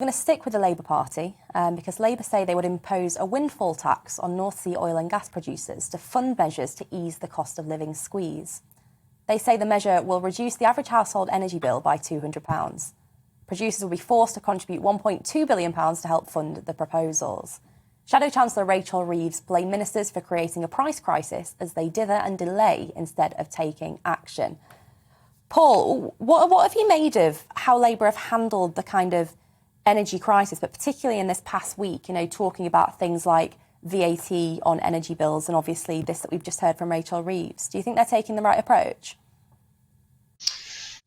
I'm going to stick with the Labour Party because Labour say they would impose a windfall tax on North Sea oil and gas producers to fund measures to ease the cost of living squeeze. They say the measure will reduce the average household energy bill by £200. Producers will be forced to contribute £1.2 billion to help fund the proposals. Shadow Chancellor Rachel Reeves blamed ministers for creating a price crisis as they dither and delay instead of taking action. Paul, what have you made of how Labour have handled the kind of energy crisis, but particularly in this past week, talking about things like VAT on energy bills and obviously this that we've just heard from Rachel Reeves? Do you think they're taking the right approach?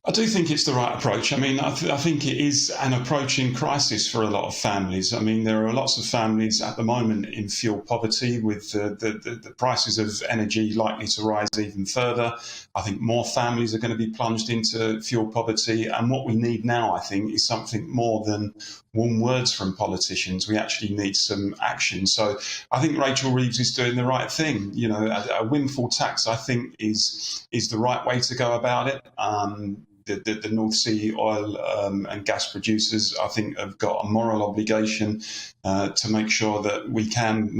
I do think it's the right approach. I mean, I think it is an approach in crisis for a lot of families. I mean, there are lots of families at the moment in fuel poverty with the prices of energy likely to rise even further. I think more families are going to be plunged into fuel poverty. And what we need now, I think, is something more than warm words from politicians. We actually need some action. So I think Rachel Reeves is doing the right thing. A windfall tax, I think, is the right way to go about it. The North Sea oil and gas producers, I think, have got a moral obligation to make sure that we can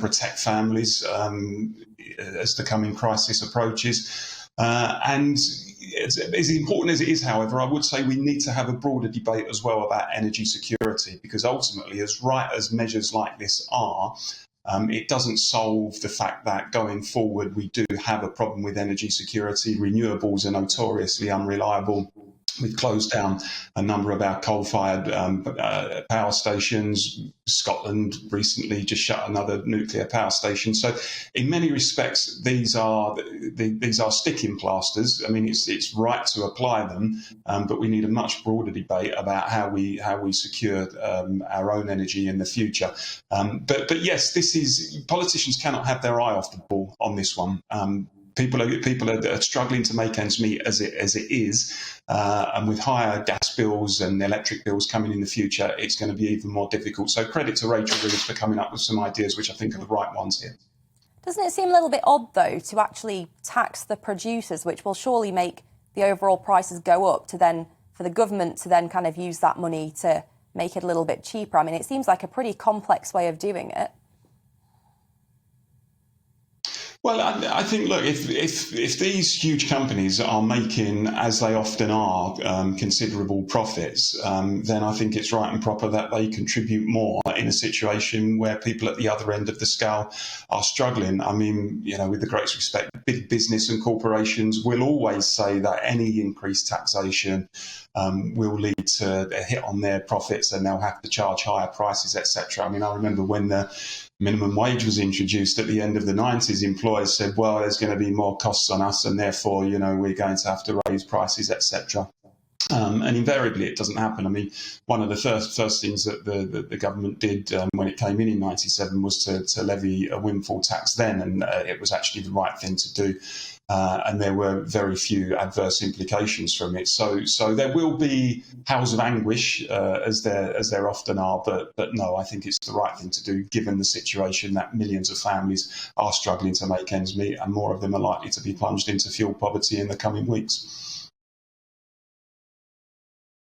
protect families as the coming crisis approaches. And as important as it is, however, I would say we need to have a broader debate as well about energy security, because ultimately, as right as measures like this are, it doesn't solve the fact that going forward we do have a problem with energy security. Renewables are notoriously unreliable. We've closed down a number of our coal-fired power stations. Scotland recently just shut another nuclear power station. So, in many respects, these are sticking plasters. I mean, it's right to apply them, but we need a much broader debate about how we secure our own energy in the future. But yes, politicians cannot have their eye off the ball on this one. People are struggling to make ends meet as it is, and with higher gas bills and electric bills coming in the future, it's going to be even more difficult. So credit to Rachel Reeves for coming up with some ideas which I think are the right ones here. Doesn't it seem a little bit odd, though, to actually tax the producers, which will surely make the overall prices go up, for the government to then kind of use that money to make it a little bit cheaper? I mean, it seems like a pretty complex way of doing it. Well, I think, look, if these huge companies are making, as they often are, considerable profits, then I think it's right and proper that they contribute more in a situation where people at the other end of the scale are struggling. I mean, with the greatest respect, big business and corporations will always say that any increased taxation will lead to a hit on their profits and they'll have to charge higher prices, etc. I mean, I remember when the minimum wage was introduced at the end of the 90s, employers said, well, there's going to be more costs on us and therefore, we're going to have to raise prices, etc. And invariably it doesn't happen. I mean, one of the first things that the government did when it came in 97 was to levy a windfall tax then, and it was actually the right thing to do. And there were very few adverse implications from it. So there will be howls of anguish, as there often are. But no, I think it's the right thing to do, given the situation that millions of families are struggling to make ends meet, and more of them are likely to be plunged into fuel poverty in the coming weeks.